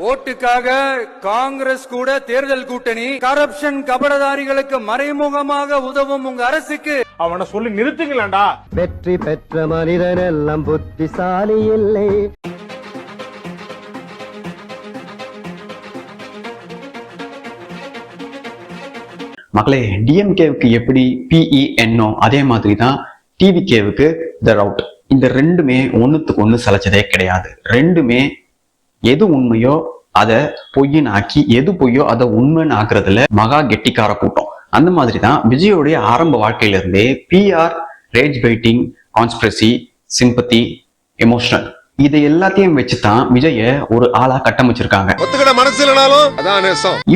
ஓட்டுக்காக காங்கிரஸ் கூட தேர்தல் கூட்டணி, கரப்ஷன் கபடதாரிகளுக்கு மறைமுகமாக உதவும் உங்க அரசுக்கு அவனை சொல்லி நிறுத்துங்களேன்டா. வெற்றி பெற்ற மனிதன் எல்லாம் புத்திசாலி இல்லை. மக்களே, டிஎம்கேவுக்கு எப்படி PENO அதே மாதிரி தான் டிவிகேவுக்கு த ரவுட். இந்த ரெண்டுமே ஒண்ணுத்துக்கு ஒண்ணு சலைச்சதே கிடையாது. ரெண்டுமே எது உண்மையோ அதை பொய்ன்னு ஆக்கி, எது பொய்யோ அதை உண்மைன்னு ஆக்குறதுல மகா கெட்டிக்கார கூட்டம். அந்த மாதிரி தான் விஜயோடைய ஆரம்ப வாழ்க்கையில இருந்தே PR, rage baiting, conspiracy, sympathy, emotional இதை எல்லாத்தையும் வச்சுதான் விஜய ஒரு ஆளா கட்டமைச்சிருக்காங்க.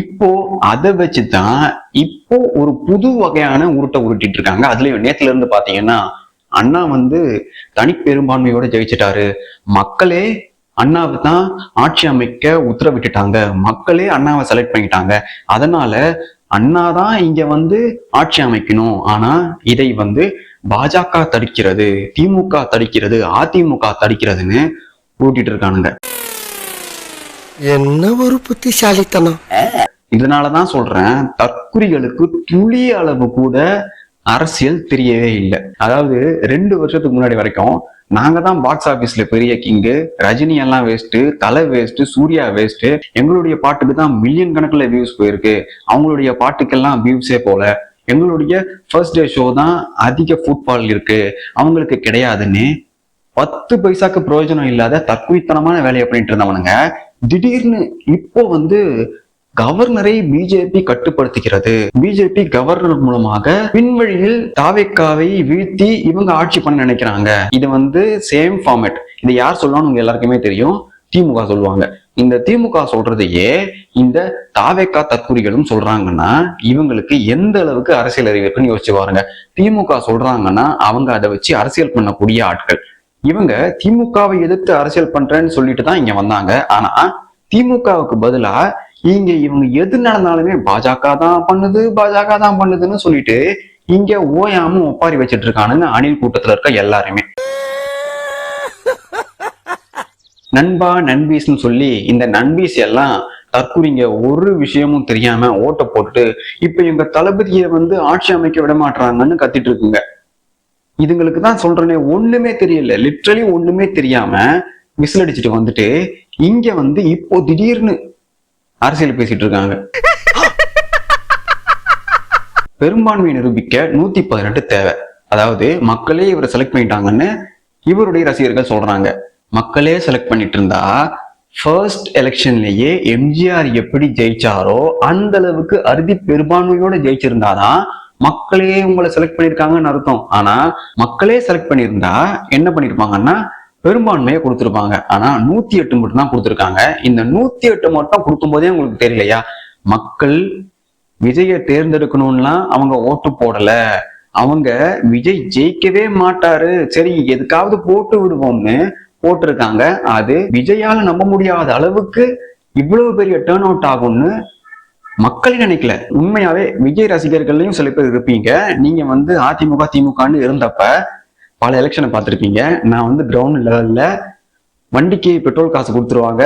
இப்போ அதை வச்சுதான் இப்போ ஒரு புது வகையான உருட்டை உருட்டிட்டு இருக்காங்க. அதுலயும் நேத்துல இருந்து பாத்தீங்கன்னா, அண்ணா தனி பெரும்பான்மையோட ஜெயிச்சிட்டாரு, மக்களே அண்ணாவை தான் ஆட்சி அமைக்க உத்தரவிட்டுட்டாங்க, மக்களே அண்ணாவை செலக்ட் பண்ணிட்டாங்க, அதனால அண்ணாதான் இங்க ஆட்சி அமைக்கணும். ஆனா இதை பாஜக தடுக்கிறது, திமுக தடுக்கிறது, அதிமுக தடுக்கிறதுன்னு கூட்டிட்டு இருக்கானுங்க. என்ன ஒரு புத்திசாலித்தனம்! இதனாலதான் சொல்றேன், தற்குறிகளுக்கு துளி அளவு கூட அரசியல் தெரியவே இல்லை. அதாவது 2 வருஷத்துக்கு முன்னாடி வரைக்கும் நாங்க தான் பாக்ஸ் ஆபீஸ்ல பெரிய கிங்கு, ரஜினி எல்லாம் வேஸ்ட், தலை வேஸ்ட், சூர்யா வேஸ்ட், எங்களுடைய பாட்டுக்கு தான் மில்லியன் கணக்குல வியூஸ் போயிருக்கு, அவங்களுடைய பாட்டுக்கெல்லாம் வியூஸே போல, எங்களுடைய ஃபர்ஸ்ட் டே ஷோ தான் அதிக ஃபுட்பால் இருக்கு, அவங்களுக்கு கிடையாதுன்னு 10 பைசாக்கு பிரயோஜனம் இல்லாத தற்குறித்தனமான வேலையை பண்ணிட்டு இருந்தவனுங்க திடீர்னு இப்போ கவர்னரை பிஜேபி கட்டுப்படுத்துகிறது, பிஜேபி கவர்னர் மூலமாக பின்வழியில் தாவேக்காவை வீழ்த்தி இவங்க ஆட்சி பண்ண நினைக்கிறாங்க. இது சேம் ஃபார்மேட். இது யார் சொல்லணும்னு உங்க எல்லாருக்குமே தெரியும், திமுக சொல்லுவாங்க. இந்த திமுக சொல்றதையே இந்த தாவேக்கா தற்குறிகளும் சொல்றாங்கன்னா இவங்களுக்கு எந்த அளவுக்கு அரசியல் அறிவு இருக்குன்னு யோசிச்சு பாருங்க. திமுக சொல்றாங்கன்னா அவங்க அதை வச்சு அரசியல் பண்ணக்கூடிய ஆட்கள். இவங்க திமுகவை எதிர்த்து அரசியல் பண்றேன்னு சொல்லிட்டு தான் இங்க வந்தாங்க. ஆனா திமுகவுக்கு பதிலா இவங்க எது நடந்தாலுமே பாஜக தான் பண்ணுது, பாஜக தான் பண்ணுதுன்னு சொல்லிட்டு இங்க ஓயாம ஒப்பாரி வச்சிட்டு இருக்கானுங்க அணில் கூட்டத்துல இருக்க எல்லாருமே. நண்பா நண்பீஸ்ன்னு சொல்லி இந்த நண்பீஸ் எல்லாம் தற்குறிங்க ஒரு விஷயமும் தெரியாம ஓட்ட போட்டுட்டு இப்ப எங்க தளபதியை ஆட்சி அமைக்க விட மாட்டாங்கன்னு கத்திட்டு இருக்குங்க. இதுங்களுக்கு தான் சொல்றேனே, ஒண்ணுமே தெரியல, லிட்ரலி ஒண்ணுமே தெரியாம விசில் அடிச்சுட்டு இங்க இப்போ திடீர்னு அரசியல் பேசிட்டு இருக்காங்க. பெரும்பான்மையை நிரூபிக்க 118 தேவை. அதாவது மக்களே இவரை செலக்ட் பண்ணிட்டாங்கன்னு இவருடைய ரசிகர்கள் சொல்றாங்க. மக்களே செலக்ட் பண்ணிட்டு இருந்தா ஃபர்ஸ்ட் எலெக்ஷன்லயே எம்ஜிஆர் எப்படி ஜெயிச்சாரோ அந்த அளவுக்கு அறுதி பெரும்பான்மையோட ஜெயிச்சிருந்தாதான் மக்களே உங்களை செலக்ட் பண்ணிருக்காங்கன்னு அர்த்தம். ஆனா மக்களே செலக்ட் பண்ணியிருந்தா என்ன பண்ணிருப்பாங்கன்னா பெரும்பான்மையை கொடுத்துருப்பாங்க. ஆனா 108 மட்டும் தான் கொடுத்துருக்காங்க. இந்த 108 மட்டும் கொடுக்கும் போதே உங்களுக்கு தெரியலையா, மக்கள் விஜயை தேர்ந்தெடுக்கணும்லாம் அவங்க ஓட்டு போடல, அவங்க விஜய் ஜெயிக்கவே மாட்டாரு, சரி எதுக்காவது போட்டு விடுவோம்னு போட்டிருக்காங்க. அது விஜயால நம்ப முடியாத அளவுக்கு இவ்வளவு பெரிய டேர்ன் அவுட் ஆகும்னு மக்களே நினைக்கல. உண்மையாவே விஜய் ரசிகர்கள்லயும் சில பேர் இருப்பீங்க. நீங்க அதிமுக திமுகன்னு இருந்தப்ப பல எலெக்ஷனை பார்த்துருப்பீங்க. நான் கிரவுண்ட் லெவல்ல வண்டிக்கு பெட்ரோல் காசு கொடுத்துருவாங்க,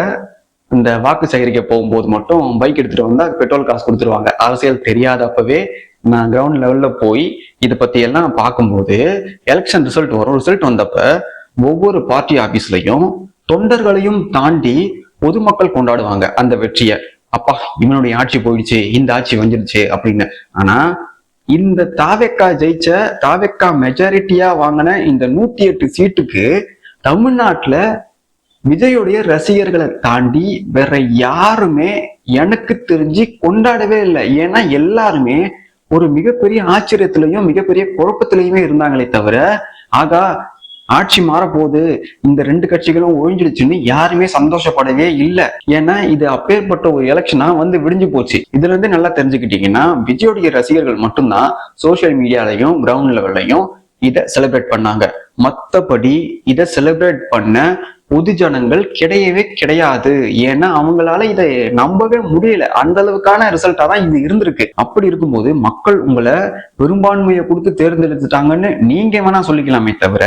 இந்த வாக்கு சேகரிக்க போகும்போது மட்டும் பைக் எடுத்துட்டு வந்தா பெட்ரோல் காசு கொடுத்துருவாங்க. அரசியல் தெரியாதப்பவே நான் கிரவுண்ட் லெவல்ல போய் இதை பத்தி எல்லாம் பார்க்கும்போது எலெக்ஷன் ரிசல்ட் வரும். ரிசல்ட் வந்தப்ப ஒவ்வொரு பார்ட்டி ஆபீஸ்லயும் தொண்டர்களையும் தாண்டி பொதுமக்கள் கொண்டாடுவாங்க அந்த வெற்றியை. அப்பா இவனுடைய ஆட்சி போயிடுச்சு, இந்த ஆட்சி வந்துடுச்சு அப்படின்னு. ஆனா இந்த தாவேக்கா ஜெயிச்ச, தாவேக்கா மெஜாரிட்டியா வாங்கின இந்த 108 சீட்டுக்கு தமிழ்நாட்டுல விஜயுடைய ரசிகர்களை தாண்டி வேற யாருமே எனக்கு தெரிஞ்சு கொண்டாடவே இல்லை. ஏன்னா எல்லாருமே ஒரு மிகப்பெரிய ஆச்சரியத்திலையும் மிகப்பெரிய குழப்பத்திலையுமே இருந்தாங்களே தவிர, ஆகா ஆட்சி மாறப்போகுது, இந்த 2 கட்சிகளும் ஒழிஞ்சிடுச்சுன்னு யாருமே சந்தோஷப்படவே இல்லை. ஏன்னா இது அப்பேற்பட்ட ஒரு எலெக்ஷனா விடிஞ்சு போச்சு. இதுல இருந்து நல்லா தெரிஞ்சுக்கிட்டீங்கன்னா, விஜயோடைய ரசிகர்கள் மட்டும்தான் சோசியல் மீடியாலையும் கிரவுண்ட் லெவல்லையும் இதை செலிப்ரேட் பண்ணாங்க. மற்றபடி இதை செலிப்ரேட் பண்ண பொது ஜனங்கள் கிடையவே கிடையாது. ஏன்னா அவங்களால இதை நம்பவே முடியல. அந்த அளவுக்கான ரிசல்ட்டா தான் இது இருந்திருக்கு. அப்படி இருக்கும்போது மக்கள் உங்களை பெரும்பான்மையை கொடுத்து தேர்ந்தெடுத்துட்டாங்கன்னு நீங்க வேணா சொல்லிக்கலாமே தவிர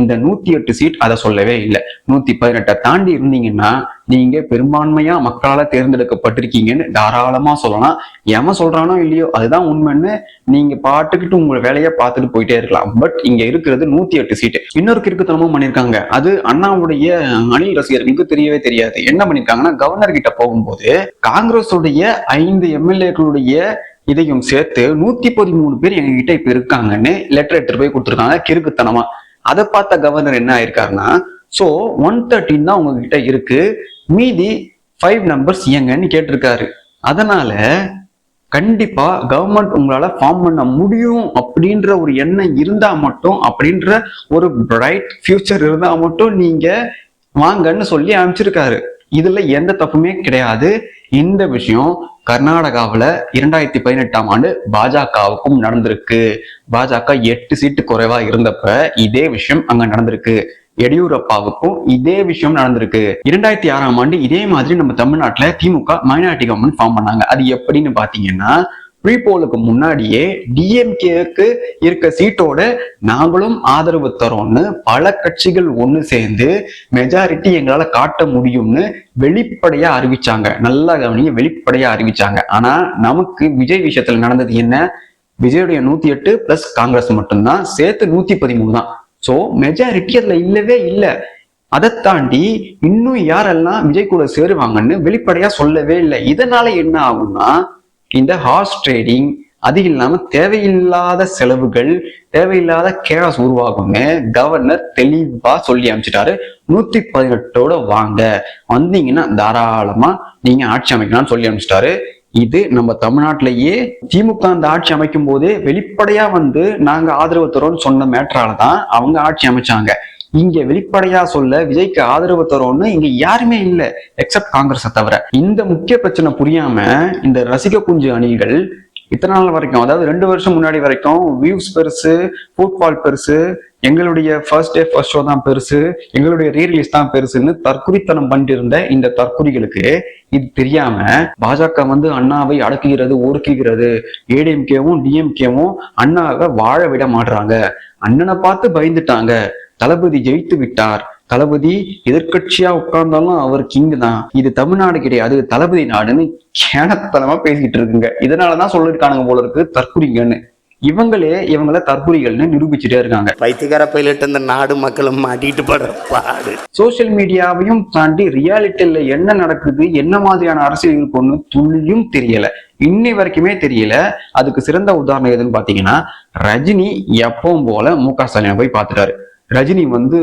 இந்த 108 சீட் அதை சொல்லவே இல்லை. 118 தாண்டி இருந்தீங்கன்னா நீங்க பெரும்பான்மையா மக்களால தேர்ந்தெடுக்கப்பட்டிருக்கீங்கன்னு தாராளமா சொல்லலாம். எவன் சொல்றானோ இல்லையோ அதுதான் உண்மைன்னு நீங்க பாட்டுக்கிட்டு உங்க வேலையை பார்த்துட்டு போயிட்டே இருக்கலாம். பட் இங்க இருக்கிறது 108 சீட்டு. இன்னொரு கிறுக்குத்தனமும் பண்ணிருக்காங்க. அது அண்ணாவுடைய அணில் ரசிகர்களுக்கு தெரியவே தெரியாது. என்ன பண்ணிருக்காங்கன்னா, கவர்னர் கிட்ட போகும்போது காங்கிரஸ் உடைய 5 எம்எல்ஏக்களுடைய இதையும் சேர்த்து 113 பேர் எங்க கிட்ட இப்ப இருக்காங்கன்னு லெட்டர் எடுத்துட்டு போய் கொடுத்துருக்காங்க கிறுக்குத்தனமா. அதை பார்த்த கவர்னர் என்ன ஆயிருக்காருன்னா, சோ 113 தான் உங்ககிட்ட இருக்கு, மீதி 5 நம்பர்ஸ் எங்கன்னு கேட்டிருக்காரு. அதனால கண்டிப்பா கவர்மெண்ட் உங்களால ஃபார்ம் பண்ண முடியும் அப்படின்ற ஒரு எண்ணம் இருந்தா மட்டும், அப்படின்ற ஒரு பிரைட் ஃபியூச்சர் இருந்தா மட்டும் நீங்க வாங்கன்னு சொல்லி அனுப்பிச்சிருக்காரு. இதுல எந்த தப்புமே கிடையாது. இந்த விஷயம் கர்நாடகாவில் 2018ஆம் ஆண்டு பாஜகவுக்கும் நடந்திருக்கு. பாஜக 8 சீட்டு குறைவா இருந்தப்ப இதே விஷயம் அங்க நடந்திருக்கு. எடியூரப்பாவுக்கும் இதே விஷயம் நடந்திருக்கு. 2006ஆம் ஆண்டு இதே மாதிரி நம்ம தமிழ்நாட்டுல திமுக மைனாரிட்டி கவர்மெண்ட் ஃபார்ம் பண்ணாங்க. அது எப்படின்னு பாத்தீங்கன்னா, ப்ரீபோலுக்கு முன்னாடியே டிஎம்கேக்கு இருக்க சீட்டோட நாங்களும் ஆதரவு தரோம்னு பல கட்சிகள் ஒண்ணு சேர்ந்து மெஜாரிட்டி எங்களால காட்ட முடியும்னு வெளிப்படையா அறிவிச்சாங்க. நல்லா கவனிங்க, வெளிப்படையா அறிவிச்சாங்க. ஆனா நமக்கு விஜய் விஷயத்துல நடந்தது என்ன? விஜயுடைய 108 பிளஸ் காங்கிரஸ் மட்டும்தான், சேர்த்து 113 தான். சோ மெஜாரிட்டி அதுல இல்லவே இல்லை. அதை தாண்டி இன்னும் யாரெல்லாம் விஜய் கூட சேருவாங்கன்னு வெளிப்படையா சொல்லவே இல்லை. இதனால என்ன ஆகும்னா, இந்த ஹார்ஸ் ட்ரேடிங், அது இல்லாம தேவையில்லாத செலவுகள், தேவையில்லாத கேஸ் உருவாகும்னு கவர்னர் தெளிவா சொல்லி அமைச்சிட்டாரு. 118ஓட வாங்க, வந்தீங்கன்னா தாராளமா நீங்க ஆட்சி அமைக்கலாம்னு சொல்லி அமைச்சிட்டாரு. இது நம்ம தமிழ்நாட்டிலேயே திமுக அந்த ஆட்சி அமைக்கும் போதே வெளிப்படையா வந்து நாங்க ஆதரவு தரோம்னு சொன்ன மேட்டராலதான் அவங்க ஆட்சி அமைச்சாங்க. இங்க வெளிப்படையா சொல்ல விஜய்க்கு ஆதரவு தரோம்னு இங்க யாருமே இல்லை, எக்ஸப்ட் காங்கிரஸை தவிர. இந்த முக்கிய பிரச்சனை புரியாம இந்த ரசிக குஞ்சு அணிகள் இத்தனை நாள் வரைக்கும், அதாவது 2 வருஷம் முன்னாடி வரைக்கும் வியூஸ் பெருசு, ஃபுட்பால் பெருசு, எங்களுடைய ஃபர்ஸ்ட் டே ஃபர்ஸ்ட் ஷோ தான் பெருசு, எங்களுடைய ரீரிலீஸ் தான் பெருசுன்னு தற்குறித்தனம் பண்ணிட்டு இருந்த இந்த தற்குறிகளுக்கு இது தெரியாம பாஜக வந்து அண்ணாவை அடக்குகிறது, ஒடுக்குகிறது, ஏடிஎம்கேவும் டிஎம்கேவும் அண்ணாவை வாழ விட மாட்டுறாங்க. அண்ணனை பார்த்து பயந்துட்டாங்க. தளபதி ஜெயித்து விட்டார், தளபதி எதிர்கட்சியா உட்கார்ந்தாலும் அவர் கிங் தான், இது தமிழ்நாடு கிடையாது தளபதி நாடுன்னு கேனத்தனமா பேசிக்கிட்டு இருக்குங்க. இதனாலதான் சொல்லிருக்கானுங்க போல இருக்கு தற்குறிங்கன்னு. இவங்கள தற்குறிகள்னு நிரூபிச்சுட்டே இருக்காங்க. பைத்தியக்கார பைலட் இந்த நாடு மக்களும் மாட்டிட்டு படுற பாடு. சோசியல் மீடியாவையும் தாண்டி ரியாலிட்டியில என்ன நடக்குது, என்ன மாதிரியான அரசியல் இருக்குன்னு துளியும் தெரியல, இன்னி வரைக்குமே தெரியல. அதுக்கு சிறந்த உதாரணம் எதுன்னு பாத்தீங்கன்னா, ரஜினி எப்பவும் போல முக ஸ்டாலினை போய் பார்த்துட்டாரு. ரஜினி வந்து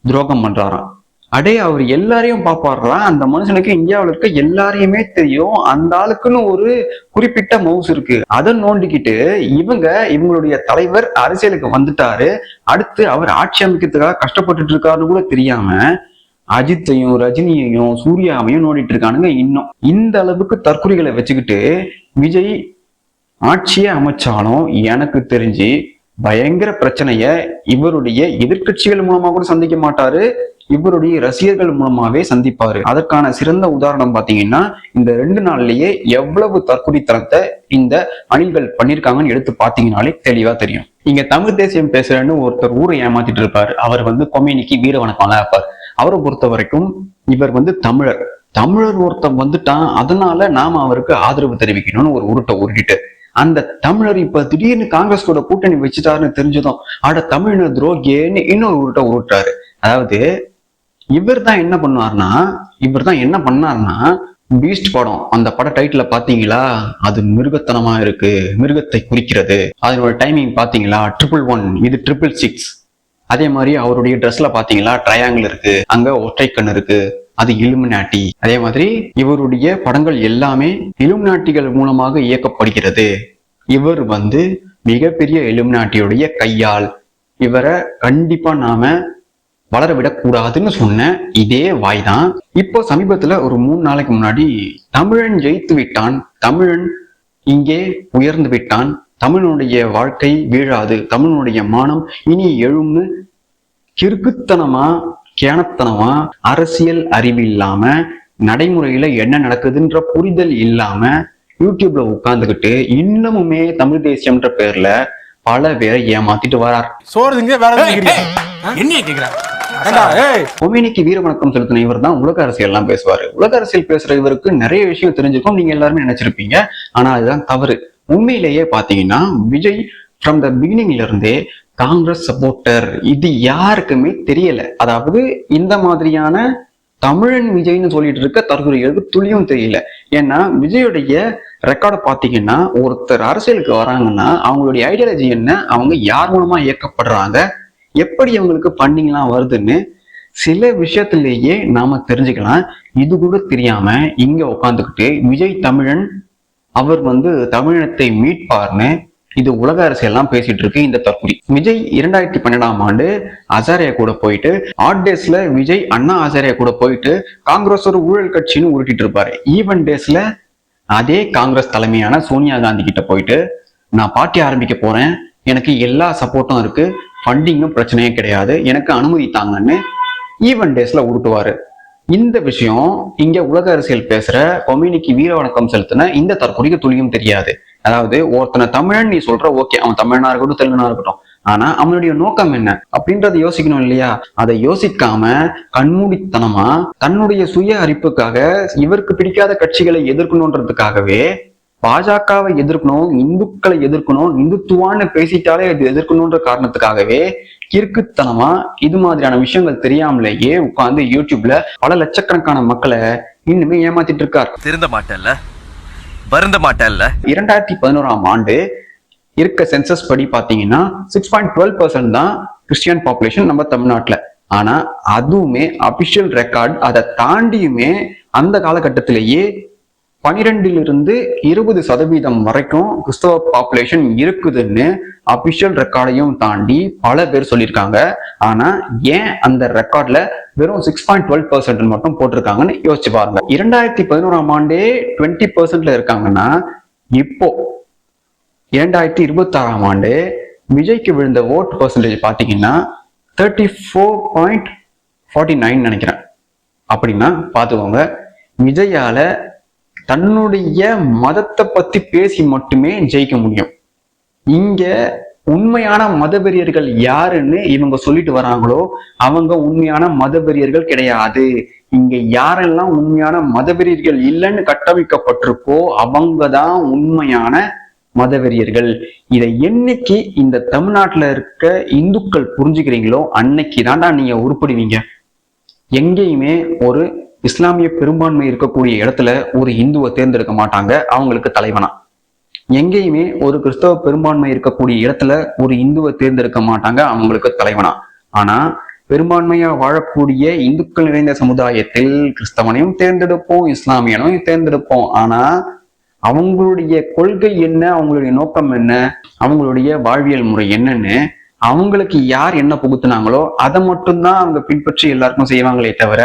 துரோகம் பண்றாராம். அடே, அவர் எல்லாரையும் பாப்பாடுறான். அந்த மனுஷனுக்கு இந்தியாவில் இருக்க எல்லாரையுமே தெரியும். அந்த ஆளுக்குன்னு ஒரு குறிப்பிட்ட மவுஸ் இருக்கு, அதை நோண்டிக்கிட்டு இவங்களுடைய தலைவர் அரசியலுக்கு வந்துட்டாரு, அடுத்து அவர் ஆட்சி அமைக்கிறதுக்காக கஷ்டப்பட்டுட்டு இருக்காருன்னு கூட தெரியாம அஜித்தையும் ரஜினியையும் சூர்யாவையும் நோண்டிட்டு இருக்கானுங்க. இன்னும் இந்த அளவுக்கு தற்குறிகளை வச்சுக்கிட்டு விஜய் ஆட்சியை அமைச்சாலும் எனக்கு தெரிஞ்சு பயங்கர பிரச்சனைய இவருடைய எதிர்கட்சிகள் மூலமா கூட சந்திக்க மாட்டாரு, இவருடைய ரசிகர்கள் மூலமாவே சந்திப்பாரு. அதற்கான சிறந்த உதாரணம் பாத்தீங்கன்னா, இந்த 2 நாள்லயே எவ்வளவு தற்குறித்தனத்தை இந்த அணில்கள் பண்ணிருக்காங்கன்னு எடுத்து பாத்தீங்கன்னாலே தெளிவா தெரியும். இங்க தமிழ் தேசியம் பேசுறேன்னு ஒருத்தர் ஊரை ஏமாத்திட்டு இருப்பாரு. அவர் வந்து கொம்யூனிக்கு வீர வணக்கம் இருப்பார். அவரை பொறுத்த வரைக்கும் இவர் வந்து தமிழர் ஒருத்தன் வந்துட்டான், அதனால நாம அவருக்கு ஆதரவு தெரிவிக்கணும்னு ஒரு உருட்டை உருட்டிட்டு, அந்த தமிழர் இப்ப திடீர்னு காங்கிரஸ் கூட கூட்டணி வச்சுட்டாருன்னு தெரிஞ்சதும் ஆட தமிழர் துரோகின்னு இன்னொரு உருட்டை உருட்டாரு. அதாவது இவர் தான் என்ன பண்ணாருன்னா பீஸ்ட் படம், அந்த பட டைட்டில பாத்தீங்களா, அது மிருகத்தனமா இருக்கு, மிருகத்தை குறிக்கிறது. அதனோட டைமிங் பாத்தீங்களா 111, இது 666. அதே மாதிரி அவருடைய ட்ரெஸ்ல பாத்தீங்களா ட்ரையாங்கிள் இருக்கு, அங்க ஒற்றை கண் இருக்கு, அது இலுமினாட்டி. அதே மாதிரி இவருடைய படங்கள் எல்லாமே இலுமினாட்டிகள் மூலமாக இயக்கப்படுகிறது. இவர் வந்து மிகப்பெரிய இலுமினாட்டியுடைய கையால். இவரை கண்டிப்பா நாம வளர விடக்கூடாதுன்னு சொன்ன இதே வாய் தான் இப்போ சமீபத்துல ஒரு 3 நாளைக்கு முன்னாடி தமிழன் ஜெயித்து விட்டான், தமிழன் இங்கே உயர்ந்து விட்டான், தமிழனுடைய வாழ்க்கை வீழாது, தமிழனுடைய மானம் இனி எழும்னு கிறுக்குத்தனமா கேனத்தனமா அரசியல் அறிவு இல்லாம, நடைமுறையில என்ன நடக்குதுன்ற புரிதல் இல்லாம யூடியூப்ல உட்கார்ந்துகிட்டு இன்னமுமே தமிழ் தேசியம்ன்ற பேர்ல பல பேரை ஏமாத்திட்டு வரார். சோறுங்க வேற என்ன கேக்குறா? கொமேனிக்கு வீர வணக்கம் செலுத்தின இவர் தான் உலக அரசியல் எல்லாம் பேசுவாரு. உலக அரசியல் பேசுற இவருக்கு நிறைய விஷயம் தெரிஞ்சிருக்கும், நீங்க எல்லாருமே நினைச்சிருப்பீங்க. ஆனா அதுதான் தவறு. உண்மையிலேயே பாத்தீங்கன்னா விஜய் ஃப்ரம் த பிகினிங்ல இருந்தே காங்கிரஸ் சப்போர்ட்டர், இது யாருக்குமே தெரியல. அதாவது இந்த மாதிரியான தமிழன் விஜய்னு சொல்லிட்டு இருக்க தற்கொலைகளுக்கு துளியும் தெரியல. ஏன்னா விஜயுடைய ரெக்கார்டை பாத்தீங்கன்னா, ஒருத்தர் அரசியலுக்கு வராங்கன்னா அவங்களுடைய ஐடியாலஜி என்ன, அவங்க யார் மூலமா இயக்கப்படுறாங்க, எப்படி அவங்களுக்கு ஃபண்டிங்லாம் வருதுன்னு சில விஷயத்திலேயே நாம தெரிஞ்சுக்கலாம். இது கூட தெரியாம இங்க உட்காந்துக்கிட்டு விஜய் தமிழன், அவர் தமிழினத்தை மீட்பார்னு இது உலக அரசியல்லாம் பேசிட்டு இருக்கு இந்த தற்குறி. விஜய் 2012ஆம் ஆண்டு அசாரியா கூட போயிட்டு, ஆட் டேஸ்ல விஜய் அண்ணா அசாரியா கூட போயிட்டு காங்கிரஸ் ஒரு ஊழல் கட்சின்னு உருட்டிட்டு இருப்பாரு. ஈவன் டேஸ்ல அதே காங்கிரஸ் தலைமையான சோனியா காந்தி கிட்ட போயிட்டு, நான் பார்ட்டி ஆரம்பிக்க போறேன், எனக்கு எல்லா சப்போர்ட்டும் இருக்கு, ஃபண்டிங்கும் பிரச்சனையே கிடையாது, எனக்கு அனுமதி தாங்கன்னு ஈவன் டேஸ்ல உருட்டுவாரு. இந்த விஷயம் இங்க உலக அரசியல் பேசுற கொம்யூனிக்கு வீர வணக்கம் செலுத்தின இந்த தற்கொலைக்கு துளியும் தெரியாது. அதாவது ஒருத்தனை தமிழன் நீ சொல்ற, ஓகே, அவன் தமிழனா இருக்கட்டும் தெலுங்கனா இருக்கட்டும், ஆனா அவனுடைய நோக்கம் என்ன அப்படின்றத யோசிக்கணும் இல்லையா? அதை யோசிக்காம கண்மூடித்தனமா தன்னுடைய சுய அரிப்புக்காக, இவருக்கு பிடிக்காத கட்சிகளை எதிர்க்கணுன்றதுக்காகவே பாஜகவை எதிர்க்கணும், இந்துக்களை எதிர்க்கணும், இந்துத்துவான்னு பேசிட்டாலே இது எதிர்க்கணும்ன்ற காரணத்துக்காகவே கிறுக்குத்தனமா இது மாதிரியான விஷயங்கள் தெரியாமலேயே உட்கார்ந்து யூடியூப்ல பல லட்சக்கணக்கான மக்களை இன்னுமே ஏமாத்திட்டு இருக்கார். திருந்த மாட்டேன்ல, வருந்த மாட்டேன்ல. 2011ஆம் ஆண்டு இருக்க சென்சஸ் படி பாத்தீங்கன்னா 6.12% தான் கிறிஸ்டியன் பாப்புலேஷன் நம்ம தமிழ்நாட்டுல. ஆனா அதுவுமே அபிஷியல் ரெக்கார்ட், அதை தாண்டியுமே அந்த காலகட்டத்திலேயே 12% வரைக்கும் கிறிஸ்தவ பாப்புலேஷன் இருக்குதுன்னு அபிஷியல் ரெக்கார்டையும் தாண்டி பல பேர் சொல்லியிருக்காங்க. ஆனா ஏன் அந்த ரெக்கார்ட்ல வெறும் 6.12% மட்டும் போட்டிருக்காங்கன்னு யோசிச்சு பாருங்க. 2011ஆம் ஆண்டே 20% இருக்காங்கன்னா, இப்போ 2026ஆம் ஆண்டு விஜய்க்கு விழுந்த ஓட் பெர்சன்டேஜ் பாத்தீங்கன்னா 34.49 நினைக்கிறேன். அப்படின்னா பாத்துக்கோங்க, விஜயால தன்னுடைய மதத்தை பத்தி பேசி மட்டுமே ஜெயிக்க முடியும். இங்க உண்மையான மதவெறியர்கள் யாருன்னு இவங்க சொல்லிட்டு வராங்களோ அவங்க உண்மையான மதவெறியர்கள் கிடையாது. இங்க யாரெல்லாம் உண்மையான மதவெறியர்கள் இல்லைன்னு கட்டமைக்கப்பட்டிருக்கோ அவங்கதான் உண்மையான மதவெறியர்கள். இதை என்னைக்கு இந்த தமிழ்நாட்டுல இருக்க இந்துக்கள் புரிஞ்சுக்கிறீங்களோ அன்னைக்கு தாண்டா நீங்க உருப்படுவீங்க. எங்கேயுமே ஒரு இஸ்லாமிய பெரும்பான்மை இருக்கக்கூடிய இடத்துல ஒரு இந்துவை தேர்ந்தெடுக்க மாட்டாங்க அவங்களுக்கு தலைவனா. எங்கேயுமே ஒரு கிறிஸ்தவ பெரும்பான்மை இருக்கக்கூடிய இடத்துல ஒரு இந்துவை தேர்ந்தெடுக்க மாட்டாங்க அவங்களுக்கு தலைவனா. ஆனா பெரும்பான்மையா வாழக்கூடிய இந்துக்கள் நிறைந்த சமுதாயத்தில் கிறிஸ்தவனையும் தேர்ந்தெடுப்போம், இஸ்லாமியனையும் தேர்ந்தெடுப்போம். ஆனா அவங்களுடைய கொள்கை என்ன, அவங்களுடைய நோக்கம் என்ன, அவங்களுடைய வாழ்வியல் முறை என்னன்னு அவங்களுக்கு யார் என்ன புகுத்துனாங்களோ அதை மட்டும்தான் அவங்க பின்பற்றி எல்லாருக்கும் செய்வாங்களே தவிர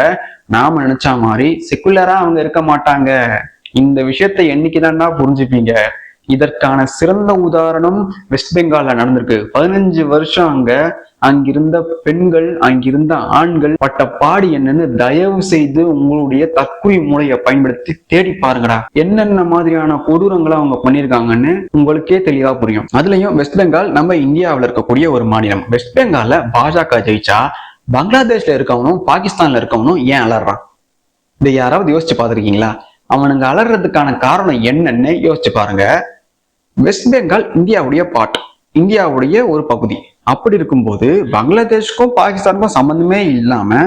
நாம நினைச்ச மாதிரி செக்குலரா அவங்க இருக்க மாட்டாங்க. இந்த விஷயத்தை என்னைக்குதான்டா புரிஞ்சுப்பீங்க? இதற்கான சிறந்த உதாரணம் வெஸ்ட் பெங்கால்ல நடந்திருக்கு. 15 வருஷம் அங்கிருந்த பெண்கள், அங்கிருந்த ஆண்கள் பட்ட பாடு என்னன்னு தயவு செய்து உங்களுடைய தற்குறி மூளையை பயன்படுத்தி தேடி பாருங்கடா. என்னென்ன மாதிரியான கொடூரங்களை அவங்க பண்ணிருக்காங்கன்னு உங்களுக்கே தெளிவா புரியும். அதுலயும் வெஸ்ட் பெங்கால் நம்ம இந்தியாவில் இருக்கக்கூடிய ஒரு மாநிலம். வெஸ்ட் பெங்கால்ல பாஜக ஜெயிச்சா பங்களாதேஷ்ல இருக்கவனும் பாகிஸ்தான்ல இருக்கவனும் ஏன் அலறான்? இதை யாராவது யோசிச்சு பாத்திருக்கீங்களா? அவனுங்க அலறதுக்கான காரணம் என்னன்னு யோசிச்சு பாருங்க. வெஸ்ட் பெங்கால் இந்தியாவுடைய பார்ட், இந்தியாவுடைய ஒரு பகுதி. அப்படி இருக்கும்போது பங்களாதேஷ்க்கும் பாகிஸ்தானுக்கும் சம்பந்தமே இல்லாம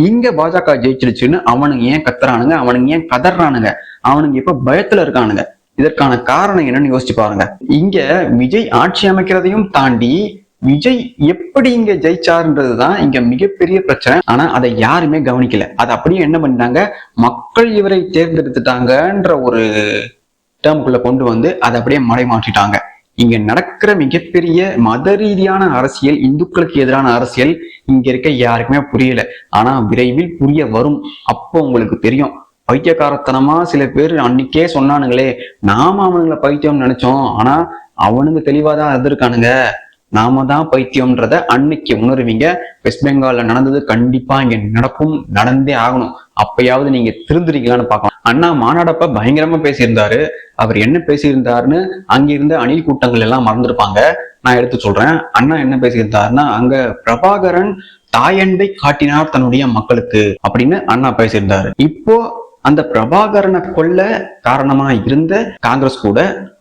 இங்க பாஜக ஜெயிச்சிருச்சுன்னு அவனுங்க ஏன் கத்துறானுங்க, அவனுங்க ஏன் கதறானுங்க, அவனுங்க இப்ப பயத்துல இருக்கானுங்க? இதற்கான காரணம் என்னன்னு யோசிச்சு பாருங்க. இங்க விஜய் ஆட்சி அமைக்கிறதையும் தாண்டி விஜய் எப்படி இங்க ஜெயிச்சாருன்றதுதான் இங்க மிகப்பெரிய பிரச்சனை. ஆனா அதை யாருமே கவனிக்கல. அதை அப்படியே என்ன பண்ணிட்டாங்க, மக்கள் இவரை தேர்ந்தெடுத்துட்டாங்கன்ற ஒரு டேர்முக்குள்ள கொண்டு வந்து அதை அப்படியே மறைமாற்றிட்டாங்க. இங்க நடக்கிற மிகப்பெரிய மத ரீதியான அரசியல், இந்துக்களுக்கு எதிரான அரசியல் இங்க இருக்க யாருக்குமே புரியல. ஆனா விரைவில் புரிய வரும். அப்போ உங்களுக்கு தெரியும். பைத்தியக்காரத்தனமா சில பேர் அன்னைக்கே சொன்னானுங்களே, நாம அவனுங்களை பைத்தியம் நினைச்சோம், ஆனா அவனுங்க தெளிவாதான் இருந்திருக்கானுங்க, நாம தான் பைத்தியம்ன்றத அன்னைக்கு உணர்வீங்க. வெஸ்ட் பெங்கால்ல நடந்தது கண்டிப்பா இங்க நடக்கும், நடந்தே ஆகணும். அப்பயாவது நீங்க திருந்துறீங்களான்னு பார்க்கலாம். அண்ணா மாநாடப்ப பயங்கரமா பேசியிருந்தாரு. அவர் என்ன பேசியிருந்தாருன்னு அங்கிருந்த அணில் கூட்டங்கள் எல்லாம் மறந்துருப்பாங்க. நான் எடுத்து சொல்றேன். அண்ணா என்ன பேசியிருந்தாருன்னா, அங்க பிரபாகரன் தாயன்பை காட்டினார் தன்னுடைய மக்களுக்கு அப்படின்னு அண்ணா பேசியிருந்தாரு. இப்போ அந்த பிரபாகரனை கொல்ல காரணமா இருந்த காங்கிரஸ் கூட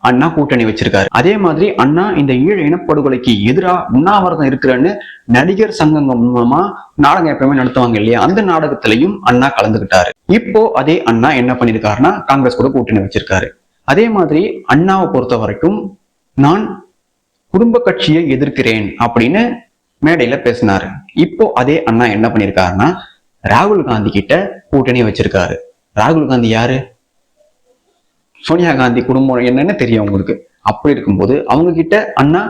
அண்ணா கூட்டணி வச்சிருக்காரு. அதே மாதிரி அண்ணா இந்த ஈழ இனப்படுகொலைக்கு எதிராக உண்ணாவிரதம் இருக்கிறன்னு நடிகர் சங்கம் மூலமா நாடகம் எப்பவுமே நடத்துவாங்க இல்லையா, அந்த நாடகத்திலையும் அண்ணா கலந்துகிட்டாரு. இப்போ அதே அண்ணா என்ன பண்ணிருக்காருன்னா காங்கிரஸ் கூட கூட்டணி வச்சிருக்காரு. அதே மாதிரி அண்ணாவை பொறுத்த வரைக்கும் நான் குடும்ப கட்சியை எதிர்க்கிறேன் அப்படின்னு மேடையில பேசினாரு. இப்போ அதே அண்ணா என்ன பண்ணிருக்காருன்னா ராகுல் காந்தி கிட்ட கூட்டணி வச்சிருக்காரு. ராகுல் காந்தி யாரு? சோனியா காந்தி குடும்பம் என்னன்னு தெரியும் உங்களுக்கு. அப்படி இருக்கும்போது அவங்க கிட்ட அண்ணா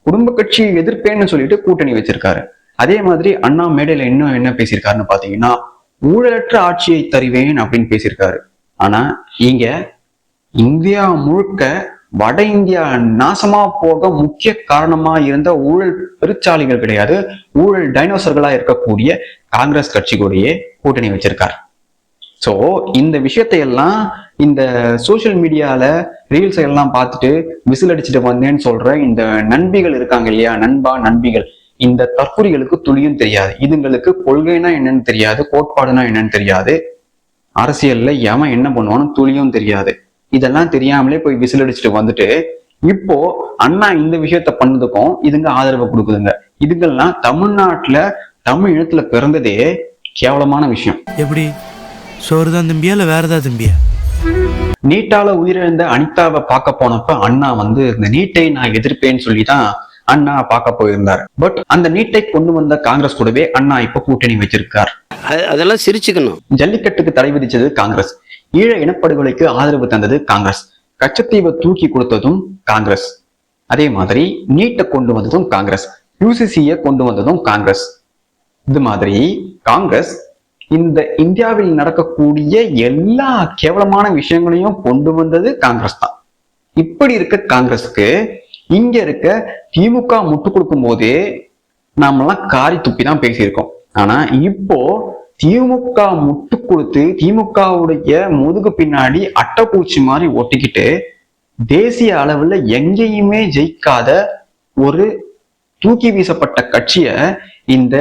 குடும்ப கட்சியை எதிர்ப்பேன்னு சொல்லிட்டு கூட்டணி வச்சிருக்காரு. அதே மாதிரி அண்ணா மேடையில இன்னும் என்ன பேசியிருக்காருன்னு பாத்தீங்கன்னா ஊழலற்ற ஆட்சியை தருவேன் அப்படின்னு பேசியிருக்காரு. ஆனா இங்க இந்தியா முழுக்க வட இந்தியா நாசமா போக முக்கிய காரணமா இருந்த ஊழல் பெருச்சாளிகள் கிடையாது, ஊழல் டைனோசர்களா இருக்கக்கூடிய காங்கிரஸ் கட்சி கூடயே கூட்டணி வச்சிருக்காரு. சோ இந்த விஷயத்தையெல்லாம் இந்த சோசியல் மீடியால ரீல்ஸ் எல்லாம் பார்த்துட்டு விசில் அடிச்சுட்டு வந்தேன்னு சொல்ற இந்த நண்பிகள் இருக்காங்க இல்லையா, நண்பிகள், இந்த தற்குறிகளுக்கு துளியும் தெரியாது. இதுங்களுக்கு கொள்கைனா என்னன்னு தெரியாது, கோட்பாடுனா என்னன்னு தெரியாது, அரசியல்ல எவன் என்ன பண்ணுவான்னு துளியும் தெரியாது. இதெல்லாம் தெரியாமலே போய் விசில் அடிச்சுட்டு வந்துட்டு இப்போ அண்ணா இந்த விஷயத்த பண்ணதுக்கும் இதுங்க ஆதரவு கொடுக்குதுங்க. இதுங்கெல்லாம் தமிழ்நாட்டுல தமிழ் இனத்துல பிறந்ததே கேவலமான விஷயம். எப்படி சோறுதான் தம்பியா இல்ல வேற ஏதாவது தம்பியா? நீட்டால உயிரிழந்த அனிதாவை பார்க்க போனப்ப அண்ணா இந்த நீட்டை நான் எதிர்ப்பேன்னு சொல்லிதான் அண்ணா பார்க்க போயிருந்தார். பட் அந்த நீட்டை கொண்டு வந்த காங்கிரஸ் கூடவே அண்ணா இப்ப கூட்டணி வச்சிருக்கார். அதெல்லாம் சிரிச்சுக்கணும். ஜல்லிக்கட்டுக்கு தடை விதிச்சது காங்கிரஸ், ஈழ இனப்படுகொலைக்கு ஆதரவு தந்தது காங்கிரஸ், கச்சத்தீவை தூக்கி கொடுத்ததும் காங்கிரஸ், அதே மாதிரி நீட்டை கொண்டு வந்ததும் காங்கிரஸ், யூசிசியை கொண்டு வந்ததும் காங்கிரஸ். இது மாதிரி காங்கிரஸ் இந்த இந்தியாவில் நடக்கக்கூடிய எல்லா கேவலமான விஷயங்களையும் கொண்டு வந்தது காங்கிரஸ் தான். இப்படி இருக்க காங்கிரஸுக்கு இங்க இருக்க திமுக முட்டு கொடுக்கும் போதே நாமெல்லாம் காரி துப்பி தான் பேசியிருக்கோம். ஆனா இப்போ திமுக முட்டு கொடுத்து திமுகவுடைய முதுகு பின்னாடி அட்டைப்பூச்சி மாதிரி ஒட்டிக்கிட்டு தேசிய அளவுல எங்கேயுமே ஜெயிக்காத ஒரு தூக்கி வீசப்பட்ட கட்சிய இந்த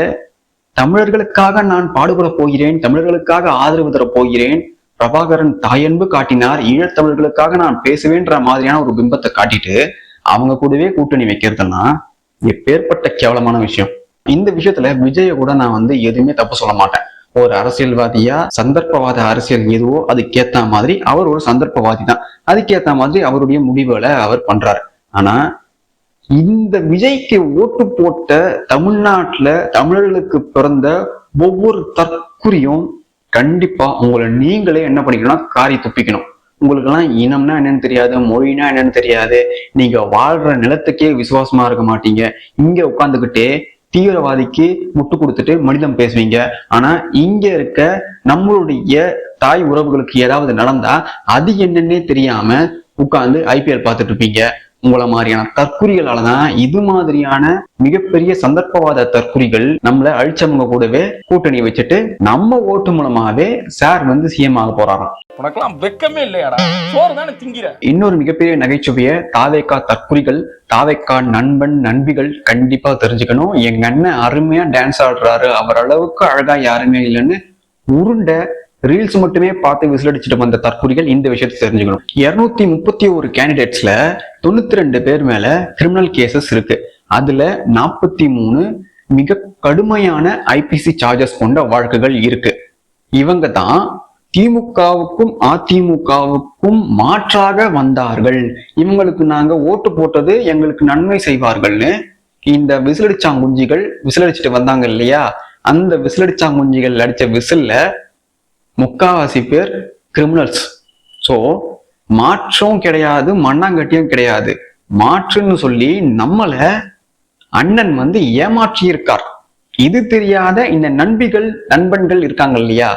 தமிழர்களுக்காக நான் பாடுபட போகிறேன், தமிழர்களுக்காக ஆதரவு தர போகிறேன், பிரபாகரன் தாயன்பு காட்டினார், ஈழத்தமிழர்களுக்காக நான் பேசுவேன்ற மாதிரியான ஒரு பிம்பத்தை காட்டிட்டு அவங்க கூடவே கூட்டணி வைக்கிறதுனா எப்பேற்பட்ட கேவலமான விஷயம். இந்த விஷயத்துல விஜய கூட நான் எதுவுமே தப்பு சொல்ல மாட்டேன். ஒரு அரசியல்வாதியா சந்தர்ப்பவாத அரசியல் எதுவோ அதுக்கேத்த மாதிரி அவர் ஒரு சந்தர்ப்பவாதி தான், அதுக்கேத்த மாதிரி அவருடைய முடிவுகளை அவர் பண்றாரு. ஆனா இந்த விஜய்க்கு ஓட்டு போட்ட தமிழ்நாட்டுல தமிழர்களுக்கு பிறந்த ஒவ்வொரு தற்குறியும் கண்டிப்பா உங்களை நீங்களே என்ன பண்ணிக்கணும்னா காரி துப்பிக்கணும். உங்களுக்கு எல்லாம் இனம்னா என்னன்னு தெரியாது, மொழினா என்னன்னு தெரியாது, நீங்க வாழ்ற நிலத்துக்கே விசுவாசமா இருக்க மாட்டீங்க. இங்க உட்கார்ந்துகிட்டே தீவிரவாதிக்கு முட்டு கொடுத்துட்டு மனிதம் பேசுவீங்க. ஆனா இங்க இருக்க நம்மளுடைய தாய் உறவுகளுக்கு ஏதாவது நடந்தா அது என்னன்னே தெரியாம உட்கார்ந்து ஐபிஎல் பார்த்துட்டு இருப்பீங்க. உங்களை மாதிரியான தற்குறிகளாலதான் இது மாதிரியான மிகப்பெரிய சந்தர்ப்பவாத தற்குறிகள் நம்மள அழிச்சவங்க கூடவே கூட்டணி வச்சுட்டு நம்ம ஓட்டு மூலமாவே சார் சிஎம் ஆக போறாராம். உனக்கெல்லாம் வெக்கமே இல்லையாடா, சோறு தானே திங்கிற. இன்னொரு மிகப்பெரிய நகைச்சுவைய தாவேக்கா தற்குறிகள், தாவேக்கா நண்பிகள் கண்டிப்பா தெரிஞ்சுக்கணும். எங்க அண்ணன் அருமையா டான்ஸ் ஆடுறாரு, அவர் அளவுக்கு அழகா யாருமே இல்லைன்னு உருண்ட ரீல்ஸ் மட்டுமே பார்த்து விசிலடிச்சுட்டு வந்த தற்குறிகள் இந்த விஷயத்தை தெரிஞ்சுக்கணும். 231 கேண்டிடேட்ஸ்ல 92 பேர் மேல கிரிமினல் கேசஸ் இருக்கு. அதுல 43 மிக கடுமையான ஐபிசி சார்ஜஸ் கொண்ட வழக்குகள் இருக்கு. இவங்க தான் திமுகவுக்கும் அதிமுகவுக்கும் மாற்றாக வந்தார்கள். இவங்களுக்கு நாங்க ஓட்டு போட்டது எங்களுக்கு நன்மை செய்வார்கள்னு இந்த விசிலடிச்சாங்குஞ்சிகள் விசிலடிச்சுட்டு வந்தாங்க இல்லையா, அந்த விசிலடிச்சாங்குஞ்சிகள் அடிச்ச விசில்ல முக்காவாசி பேர் கிரிமினல்ஸ். சோ மாற்றம் கிடையாது, மண்ணாங்கட்டியும் கிடையாது. மாற்றுன்னு சொல்லி நம்மள அண்ணன் ஏமாற்றி இருக்கார். இது தெரியாத இந்த நண்பன்கள் இருக்காங்க இல்லையா,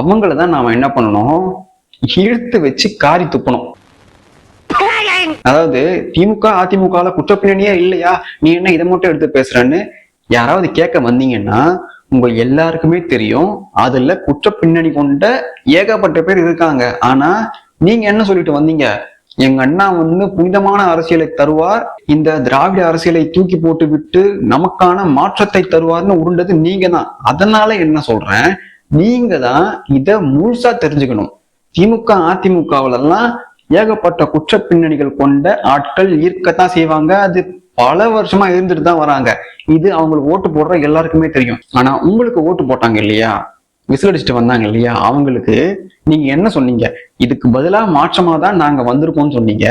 அவங்களதான் நாம என்ன பண்ணணும், இழுத்து வச்சு காரி துப்பணும். அதாவது திமுக அதிமுக குற்றப்பின்னணியே இல்லையா, நீ என்ன இதை மட்டும் எடுத்து பேசுறன்னு யாராவது கேட்க வந்தீங்கன்னா உங்க எல்லாருக்குமே தெரியும் அதுல குற்ற பின்னணி கொண்ட ஏகப்பட்ட பேர் இருக்காங்க. ஆனா நீங்க என்ன சொல்லிட்டு வந்தீங்க, எங்க அண்ணா வந்து புனிதமான அரசியலை தருவார், இந்த திராவிட அரசியலை தூக்கி போட்டு விட்டு நமக்கான மாற்றத்தை தருவார்னு உருண்டது நீங்க தான். அதனால என்ன சொல்றேன், நீங்க தான் இத முழுசா தெரிஞ்சுக்கணும். திமுக அதிமுகவுல எல்லாம் ஏகப்பட்ட குற்ற பின்னணிகள் கொண்ட ஆட்கள் இருக்கத்தான் செய்வாங்க. அது பல வருஷமா இருந்துட்டு தான் வராங்க. இது அவங்களுக்கு ஓட்டு போடுற எல்லாருக்குமே தெரியும். ஆனா உங்களுக்கு ஓட்டு போட்டாங்க இல்லையா, விசிலடிச்சுட்டு வந்தாங்க இல்லையா, அவங்களுக்கு நீங்க என்ன சொன்னீங்க? இதுக்கு பதிலா மாற்றமா தான் நாங்க வந்திருக்கோம்னு சொன்னீங்க.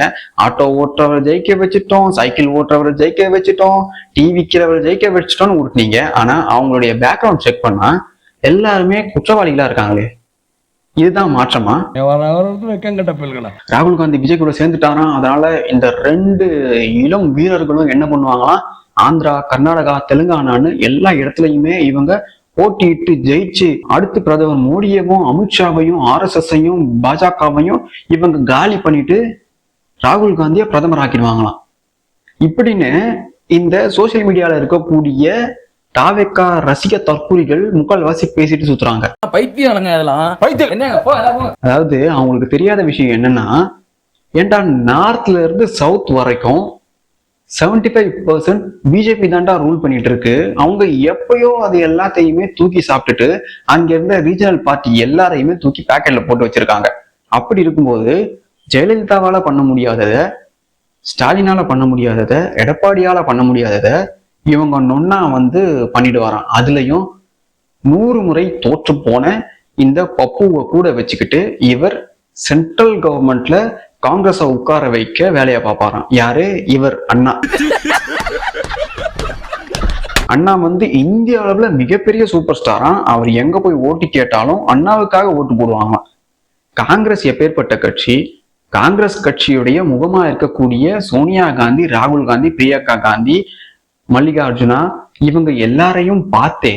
ஆட்டோ ஓட்டுறவரை ஜெயிக்க வச்சுட்டோம், சைக்கிள் ஓட்டுறவரை ஜெயிக்க வச்சுட்டோம், டிவி விற்கிறவரை ஜெயிக்க வச்சுட்டோம்னு விட்டுனீங்க. ஆனா அவங்களுடைய பேக்ரவுண்ட் செக் பண்ணா எல்லாருமே குற்றவாளிகளா இருக்காங்களே. இதுதான் மாற்றமா? ராகுல் காந்தி விஜய் கூட சேர்ந்துட்டாராம். அதனால இந்த 2 இளம் வீரர்களும் என்ன பண்ணுவாங்களாம், ஆந்திரா, கர்நாடகா, தெலுங்கானான்னு எல்லா இடத்துலயுமே இவங்க போட்டியிட்டு ஜெயிச்சு அடுத்து பிரதமர் மோடியவும் அமித்ஷாவையும் RSSையும் பாஜகவையும் இவங்க காலி பண்ணிட்டு ராகுல் காந்திய பிரதமர் ஆக்கிடுவாங்களாம். இப்படின்னு இந்த சோசியல் மீடியால இருக்கக்கூடிய தாவேக்கா ரசிக தற்கூரிகள் முக்கால்வாசி பேசிட்டு சுத்துறாங்க. பைத்தியம் என்னங்க. அதாவது அவங்களுக்கு தெரியாத விஷயம் என்னன்னா, ஏன்டா நார்த்ல இருந்து சவுத் வரைக்கும் 75% பிஜேபி தாண்டா ரூல் பண்ணிட்டு இருக்கு. அவங்க எப்பயோ அது எல்லாத்தையுமே தூக்கி சாப்பிட்டுட்டு அங்க இருந்த ரீஜனல் பார்ட்டி எல்லாரையுமே தூக்கி பேக்கெட்ல போட்டு வச்சிருக்காங்க. அப்படி இருக்கும்போது ஜெயலலிதாவால பண்ண முடியாதத, ஸ்டாலினால பண்ண முடியாதத, எடப்பாடியால பண்ண முடியாதத இவங்க நொன்னா வந்து பண்ணிட்டு வரான். அதுலயும் 100 முறை தோற்று போன இந்த பப்புவை கூட வச்சுக்கிட்டு இவர் சென்ட்ரல் கவர்மெண்ட்ல காங்கிரஸை உட்கார வைக்க வேலையை பார்ப்பாராம். யாரு? இவர் அண்ணா. அண்ணா வந்து இந்திய அளவுல மிகப்பெரிய சூப்பர் ஸ்டாரா. அவர் எங்க போய் ஓட்டு கேட்டாலும் அண்ணாவுக்காக ஓட்டு போடுவாங்களாம். காங்கிரஸ் எப்பேற்பட்ட கட்சி? காங்கிரஸ் கட்சியுடைய முகமா இருக்கக்கூடிய சோனியா காந்தி, ராகுல் காந்தி, பிரியங்கா காந்தி, மல்லிகார்ஜுனா இவங்க எல்லாரையும் பார்த்தே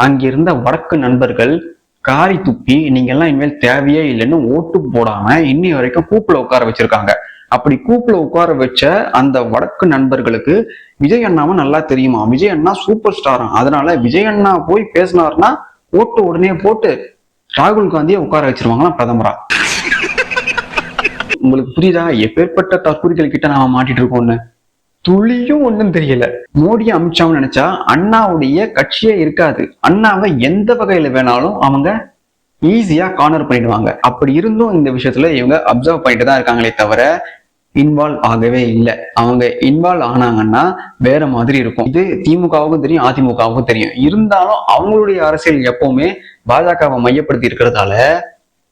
அங்கிருந்த வடக்கு நண்பர்கள் காரி துப்பி நீங்க எல்லாம் இனிமேல் தேவையே இல்லைன்னு ஓட்டு போடாம இன்னி வரைக்கும் கூப்புல உட்கார வச்சிருக்காங்க. அப்படி கூப்புல உட்கார வச்ச அந்த வடக்கு நண்பர்களுக்கு விஜய் அண்ணாவை நல்லா தெரியுமா? விஜய் அண்ணா சூப்பர் ஸ்டாரா. அதனால விஜய் அண்ணா போய் பேசினார்னா ஓட்டு உடனே போட்டு ராகுல் காந்தியை உட்கார வச்சிருவாங்களாம் பிரதமரா. உங்களுக்கு புரியுதா எப்பேற்பட்ட தற்கூரிகள் கிட்ட நாம மாட்டிட்டு இருக்கோம்னு? துளியும் ஒண்ணும் தெரியல. மோடி அமித்ஷாவும் நினைச்சா அண்ணாவுடைய கட்சியே இருக்காது. அண்ணாவை எந்த வகையில வேணாலும் அவங்க ஈஸியா கார்னர் பண்ணிடுவாங்க. அப்படி இருந்தும் இந்த விஷயத்துல இவங்க அப்சர்வ் பண்ணிட்டு தான் இருக்காங்களே தவிர இன்வால்வ் ஆகவே இல்லை. அவங்க இன்வால்வ் ஆனாங்கன்னா வேற மாதிரி இருக்கும். இது திமுகவுக்கும் தெரியும், அதிமுகவுக்கும் தெரியும். இருந்தாலும் அவங்களுடைய அரசியல் எப்பவுமே பாஜகவை மையப்படுத்தி இருக்கிறதால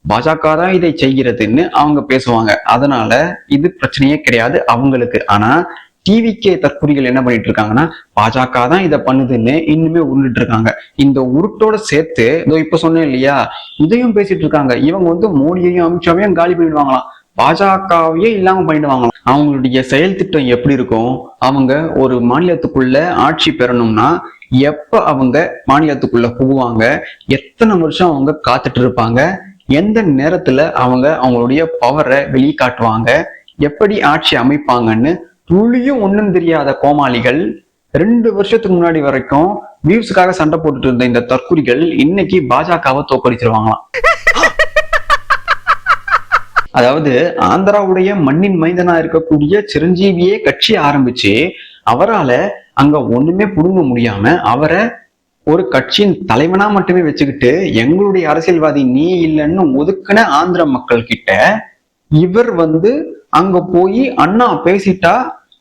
பாஜக தான் இதை செய்கிறதுன்னு அவங்க பேசுவாங்க. அதனால இது பிரச்சனையே கிடையாது அவங்களுக்கு. ஆனா டிவிகே தற்கூரிகள் என்ன பண்ணிட்டு இருக்காங்கன்னா பாஜக தான் இதை பண்ணுதுன்னு இன்னுமே உருண்டுட்டு இருக்காங்க. இந்த உருட்டோட சேர்த்து இதோ இப்ப சொன்னேன் இல்லையா, இதையும் பேசிட்டு இருக்காங்க. இவங்க வந்து மோடியையும் அமித்ஷாவையும் காலி பண்ணிடுவாங்களாம், பாஜகவையே இல்லாம பண்ணிடுவாங்களாம். அவங்களுடைய செயல் திட்டம் எப்படி இருக்கும்? அவங்க ஒரு மாநிலத்துக்குள்ள ஆட்சி பெறணும்னா எப்ப அவங்க மாநிலத்துக்குள்ள புகுவாங்க, எத்தனை வருஷம் அவங்க காத்துட்டு இருப்பாங்க, எந்த நேரத்துல அவங்க அவங்களுடைய பவரை வெளிக்காட்டுவாங்க, எப்படி ஆட்சி அமைப்பாங்கன்னு துளியும் ஒண்ணும் தெரியாத கோமாளிகள் 2 வருஷத்துக்கு முன்னாடி வரைக்கும் வியூஸ்க்காக சண்டை போட்டுட்டு இருந்த இந்த தற்கூரிகள் இன்னைக்கு பாஜகவை தோக்கடிச்சிருவாங்களாம். அதாவது ஆந்திராவுடைய மண்ணின் மைந்தனா இருக்கக்கூடிய சிரஞ்சீவியே கட்சி ஆரம்பிச்சு அவரால அங்க ஒண்ணுமே புடுங்க முடியாம அவரை ஒரு கட்சியின் தலைவனா மட்டுமே வச்சுக்கிட்டு எங்களுடைய அரசியல்வாதி நீ இல்லைன்னு ஒதுக்குன ஆந்திர மக்கள் கிட்ட இவர் வந்து அங்க போய் அண்ணா பேசிட்டா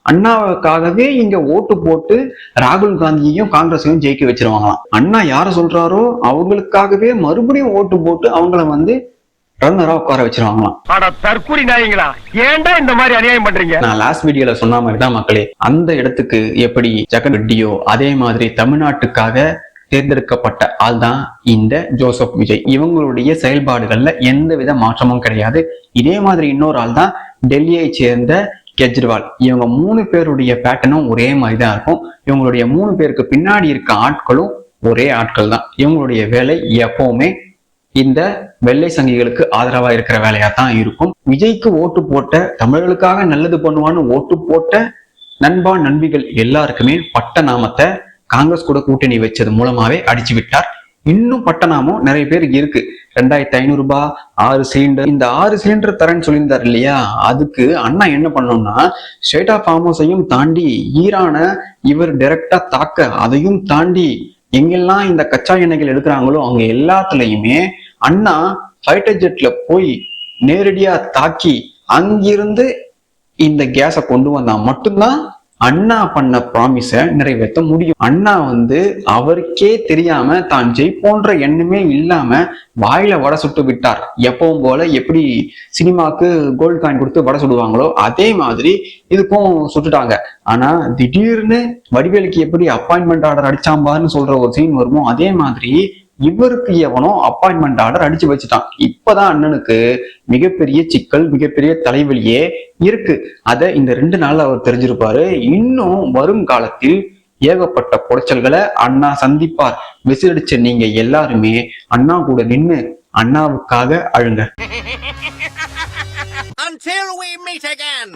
அண்ணாவுக்காகவே இங்க ஓட்டு போட்டு ராகுல் காந்தியையும் காங்கிரஸையும் ஜெயிக்க வச்சிருவாங்களாம். அண்ணா யார சொல்றாரோ அவங்களுக்காகவே மறுபடியும் ஓட்டு போட்டு அவங்கள வந்து ரன்னரா உட்கார வச்சிருவாங்களாம். நான் லாஸ்ட் வீடியோல சொன்ன மாதிரிதான் மக்களே, அந்த இடத்துக்கு எப்படி ஜெகன் ரெட்டியோ அதே மாதிரி தமிழ்நாட்டுக்காக தேர்ந்தெடுக்கப்பட்ட ஆள் தான் இந்த ஜோசப் விஜய். இவங்களுடைய செயல்பாடுகள்ல எந்தவித மாற்றமும் கிடையாது. இதே மாதிரி இன்னொரு ஆள் தான் டெல்லியை சேர்ந்த கெஜ்ரிவால். இவங்க 3 பேருடைய பேட்டர்னும் ஒரே மாதிரி தான் இருக்கும். இவங்களுடைய 3 பேருக்கு பின்னாடி இருக்க ஆட்களும் ஒரே ஆட்கள் தான். இவங்களுடைய வேலை எப்பவுமே இந்த வெள்ளை சங்கிகளுக்கு ஆதரவா இருக்கிற வேலையா தான் இருக்கும். விஜய்க்கு ஓட்டு போட்ட, தமிழர்களுக்காக நல்லது பண்ணுவான்னு ஓட்டு போட்ட நண்பா நண்பிகள் எல்லாருக்குமே பட்ட நாமத்தை காங்கிரஸ் கூட கூட்டணி வச்சது மூலமாவே அடிச்சு விட்டார். இன்னும் பட்ட நாமம் நிறைய பேருக்கு இருக்கு. 2500 ரூபாய் 6 சிலிண்டர். இந்த 6 சிலிண்டர் தரேன்னு சொல்லியிருந்தாரு இல்லையா, அதுக்கு அண்ணா என்ன பண்ணோம்னா ஸ்ட்ரெயிட் ஆஃப் ஹார்மோஸையும் தாண்டி ஈரானை இவர் டைரக்டா தாக்க, அதையும் தாண்டி எங்கெல்லாம் இந்த கச்சா எண்ணெய்கள் எடுக்கிறாங்களோ அங்க எல்லாத்துலயுமே அண்ணா ஃபைட்டர் ஜெட்ல போய் நேரடியா தாக்கி அங்கிருந்து இந்த கேஸை கொண்டு வந்தா மட்டும்தான் அண்ணா பண்ண ப்ராமிஸ நிறைவேற்ற முடியும். அண்ணா அவருக்கே தெரியாம தான் ஜெயிப்போன்ற எண்ணமே இல்லாம வாயில வடை சுட்டு விட்டார். எப்பவும் போல எப்படி சினிமாக்கு கோல்டு காயின் கொடுத்து வடை சுடுவாங்களோ அதே மாதிரி இதுக்கும் சுட்டுட்டாங்க. ஆனா திடீர்னு வடிவேலுக்கு எப்படி அப்பாயின்மெண்ட் ஆர்டர் அடிச்சாம்பான்னு சொல்ற ஒரு சீன் வருமோ அதே மாதிரி இவருக்கு எவனோ அப்பாயின்மெண்ட் ஆர்டர் அடிச்சு வச்சுட்டான். இப்பதான் அண்ணனுக்கு மிகப்பெரிய சிக்கல், மிகப்பெரிய தலைவலியே இருக்கு. அத இந்த 2 நாள்ல அவர் தெரிஞ்சிருப்பாரு. இன்னும் வரும் காலத்தில் ஏகப்பட்ட குடைச்சல்களை அண்ணா சந்திப்பார். விசிலடிச்ச நீங்க எல்லாருமே அண்ணா கூட நின்னு அண்ணாவுக்காக அழுங்க. Until we meet again.